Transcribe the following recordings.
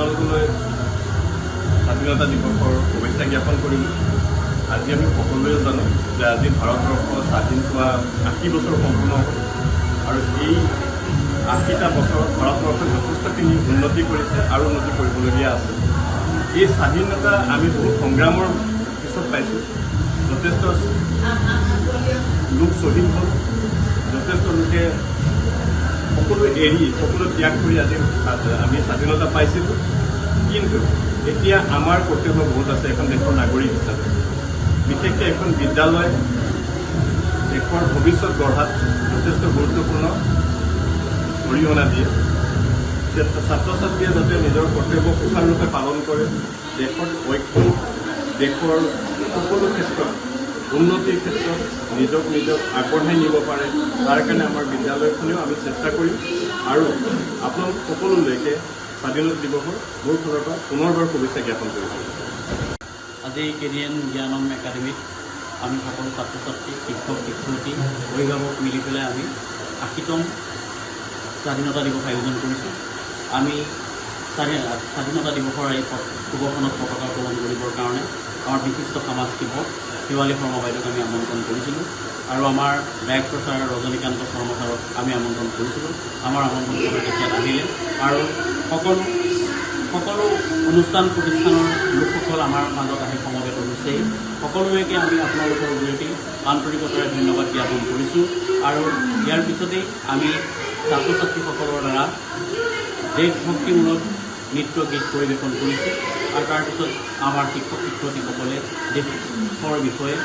আপোনালোকলৈ স্বাধীনতা দিৱসৰ শুভেচ্ছা জ্ঞাপন কৰিলোঁ। আজি আমি সকলোৱে জানো যে আজি ভাৰতবৰ্ষ স্বাধীন হোৱা ৮০ বছৰ সম্পূৰ্ণ হ'ল আৰু এই ৮০টা বছৰত ভাৰতবৰ্ষই যথেষ্টখিনি উন্নতি কৰিছে আৰু উন্নতি কৰিবলগীয়া আছে। এই স্বাধীনতা আমি বহুত সংগ্ৰামৰ পিছত পাইছোঁ। যথেষ্ট লোক শ্বহীদ হ'ল, যথেষ্ট লোকে সকলো এৰি সকলো ত্যাগ কৰি আজি আমি স্বাধীনতা পাইছিলোঁ। কিন্তু এতিয়া আমাৰ কৰ্তব্য বহুত আছে এখন দেশৰ নাগৰিক হিচাপে। বিশেষকৈ এখন বিদ্যালয় দেশৰ ভৱিষ্যত গঢ়াত যথেষ্ট গুৰুত্বপূৰ্ণ অৰিহণা দিয়ে। ছাত্ৰ ছাত্ৰীয়ে যাতে নিজৰ কৰ্তব্য সুচাৰুৰূপে পালন কৰে, দেশৰ ঐক্য, দেশৰ সকলো ক্ষেত্ৰত উন্নতিৰ ক্ষেত্ৰত নিজক আগবঢ়াই নিব পাৰে, তাৰ কাৰণে আমাৰ বিদ্যালয়খনেও আমি চেষ্টা কৰিম। আৰু আপোনালোক সকলোলৈকে স্বাধীনতা দিৱসৰ মোৰ ফালৰ পৰা পুনৰবাৰ শুভেচ্ছা জ্ঞাপন কৰিছোঁ। আজি কেৰিয়ান জ্ঞানম একাডেমীত আমি সকলো ছাত্ৰ ছাত্ৰী, শিক্ষক শিক্ষয়িত্ৰী, অভিভাৱক মিলি পেলাই আমি ৮০তম স্বাধীনতা দিৱস আয়োজন কৰিছোঁ। আমি স্বাধীনতা দিৱসৰ এই শুভখনত পতাকা উত্তোলন কৰিবৰ কাৰণে আমাৰ বিশিষ্ট সমাজ সেৱক শেৱালী শৰ্মা বাইদেউক আমি আমন্ত্ৰণ কৰিছিলোঁ আৰু আমাৰ ডাইৰেক্টৰ ছাৰ ৰজনীকান্ত শৰ্মা ছাৰক আমি আমন্ত্ৰণ কৰিছিলোঁ। আমাৰ আমন্ত্ৰণ তেখেত আহিলে আৰু সকলো অনুষ্ঠান প্ৰতিষ্ঠানৰ লোকসকল আমাৰ মাজত আহি সমবেত হৈছেই। সকলোলৈকে আমি আপোনালোকৰ জৰিয়তে আন্তৰিকতাৰে ধন্যবাদ জ্ঞাপন কৰিছোঁ আৰু ইয়াৰ পিছতেই আমি ছাত্ৰ ছাত্ৰীসকলৰ দ্বাৰা দেশভক্তিমূলক নৃত্য গীত পৰিৱেশন কৰিছোঁ আৰু তাৰপিছত আমাৰ শিক্ষক শিক্ষয়িত্ৰীসকলে দেশৰ বিষয়ে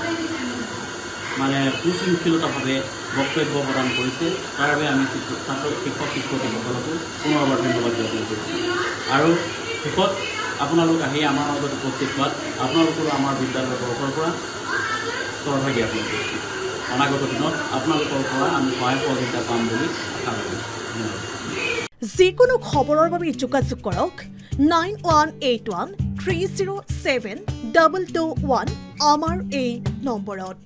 সুশৃংখলতাভাৱে বক্তব্য প্ৰদান কৰিছে। তাৰ বাবে আমি শিক্ষক শিক্ষয়িত্ৰীসকলকো পুনৰবাৰ ধন্যবাদ জ্ঞাপন কৰিছোঁ। আৰু শেষত আপোনালোক আহি আমাৰ মাজত উপস্থিত হোৱাত আপোনালোকৰো আমাৰ বিদ্যালয়ৰ তৰফৰ পৰা শ্ৰদ্ধা জ্ঞাপন কৰিছোঁ। অনাগত দিনত আপোনালোকৰ পৰা আমি সহায় সহযোগিতা পাম বুলি আশা কৰিছোঁ। ধন্যবাদ। যিকোনো খবৰৰ বাবে যোগাযোগ কৰক 9181 307 221 আমাৰ এই নম্বৰত।